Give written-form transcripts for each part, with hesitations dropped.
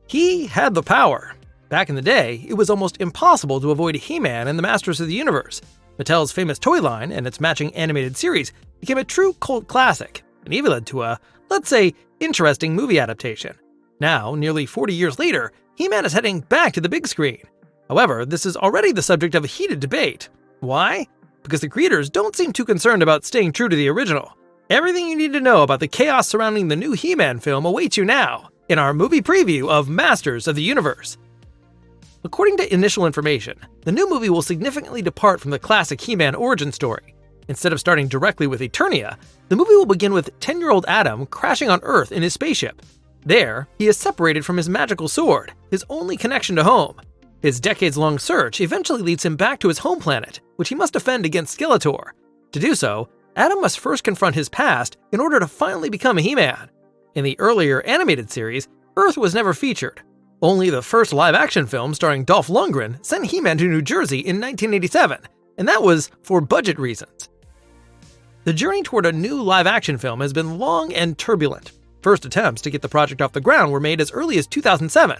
He had the power. Back in the day, it was almost impossible to avoid He-Man and the Masters of the Universe. Mattel's famous toy line and its matching animated series became a true cult classic, and even led to a, let's say, interesting movie adaptation. Now, nearly 40 years later, He-Man is heading back to the big screen. However, this is already the subject of a heated debate. Why? Because the creators don't seem too concerned about staying true to the original. Everything you need to know about the chaos surrounding the new He-Man film awaits you now, in our movie preview of Masters of the Universe. According to initial information, the new movie will significantly depart from the classic He-Man origin story. Instead of starting directly with Eternia, the movie will begin with 10-year-old Adam crashing on Earth in his spaceship. There, he is separated from his magical sword, his only connection to home. His decades-long search eventually leads him back to his home planet, which he must defend against Skeletor. To do so, Adam must first confront his past in order to finally become a He-Man. In the earlier animated series, Earth was never featured. Only the first live-action film starring Dolph Lundgren sent He-Man to New Jersey in 1987, and that was for budget reasons. The journey toward a new live-action film has been long and turbulent. First attempts to get the project off the ground were made as early as 2007.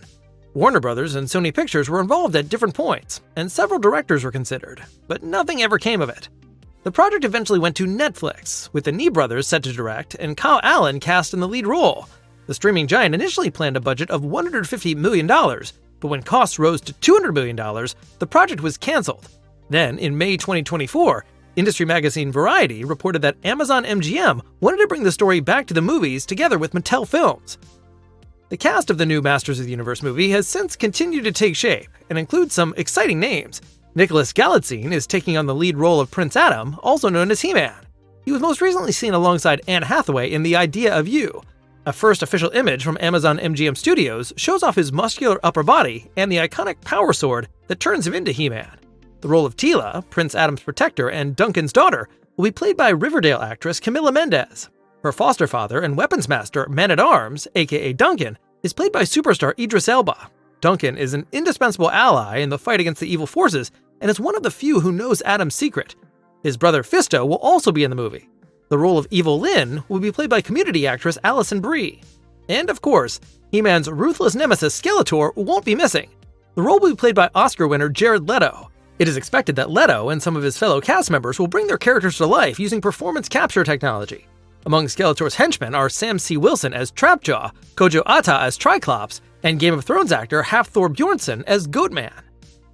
Warner Brothers and Sony Pictures were involved at different points, and several directors were considered, but nothing ever came of it. The project eventually went to Netflix, with the Nee brothers set to direct and Kyle Allen cast in the lead role. The streaming giant initially planned a budget of $150 million, but when costs rose to $200 million, the project was canceled. Then, in May 2024, industry magazine Variety reported that Amazon MGM wanted to bring the story back to the movies together with Mattel Films. The cast of the new Masters of the Universe movie has since continued to take shape and includes some exciting names. Nicholas Galitzine is taking on the lead role of Prince Adam, also known as He-Man. He was most recently seen alongside Anne Hathaway in The Idea of You. A first official image from Amazon MGM Studios shows off his muscular upper body and the iconic power sword that turns him into He-Man. The role of Teela, Prince Adam's protector and Duncan's daughter, will be played by Riverdale actress Camila Mendes. Her foster father and weapons master, Man-at-Arms, aka Duncan, is played by superstar Idris Elba. Duncan is an indispensable ally in the fight against the evil forces and is one of the few who knows Adam's secret. His brother Fisto will also be in the movie. The role of Evil Lynn will be played by Community actress Alison Brie. And of course, He-Man's ruthless nemesis Skeletor won't be missing. The role will be played by Oscar winner Jared Leto. It is expected that Leto and some of his fellow cast members will bring their characters to life using performance capture technology. Among Skeletor's henchmen are Sam C. Wilson as Trapjaw, Kojo Ata as Triclops, and Game of Thrones actor Hafthor Bjornsson as Goatman.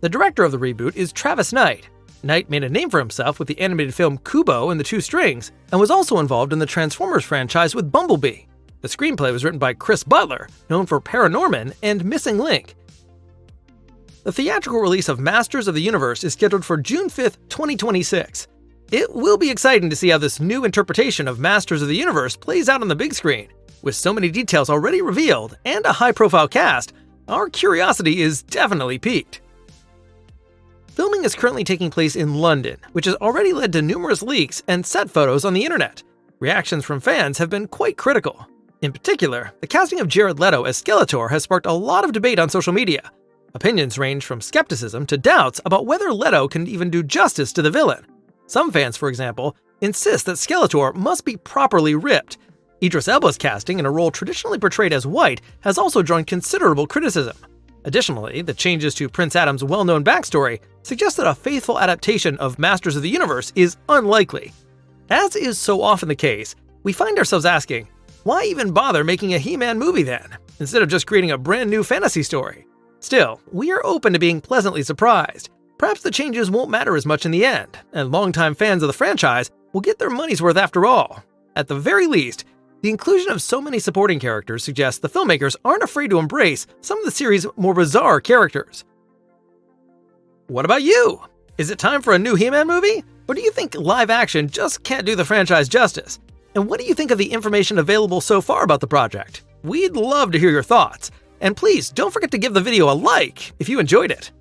The director of the reboot is Travis Knight. Knight made a name for himself with the animated film Kubo and the Two Strings, and was also involved in the Transformers franchise with Bumblebee. The screenplay was written by Chris Butler, known for Paranorman and Missing Link. The theatrical release of Masters of the Universe is scheduled for June 5th, 2026. It will be exciting to see how this new interpretation of Masters of the Universe plays out on the big screen. With so many details already revealed and a high-profile cast, our curiosity is definitely piqued. Filming is currently taking place in London, which has already led to numerous leaks and set photos on the internet. Reactions from fans have been quite critical. In particular, the casting of Jared Leto as Skeletor has sparked a lot of debate on social media. Opinions range from skepticism to doubts about whether Leto can even do justice to the villain. Some fans, for example, insist that Skeletor must be properly ripped. Idris Elba's casting in a role traditionally portrayed as white has also drawn considerable criticism. Additionally, the changes to Prince Adam's well-known backstory suggest that a faithful adaptation of Masters of the Universe is unlikely. As is so often the case, we find ourselves asking, why even bother making a He-Man movie then, instead of just creating a brand new fantasy story? Still, we are open to being pleasantly surprised. Perhaps the changes won't matter as much in the end, and longtime fans of the franchise will get their money's worth after all. At the very least, the inclusion of so many supporting characters suggests the filmmakers aren't afraid to embrace some of the series' more bizarre characters. What about you? Is it time for a new He-Man movie? Or do you think live action just can't do the franchise justice? And what do you think of the information available so far about the project? We'd love to hear your thoughts. And please don't forget to give the video a like if you enjoyed it.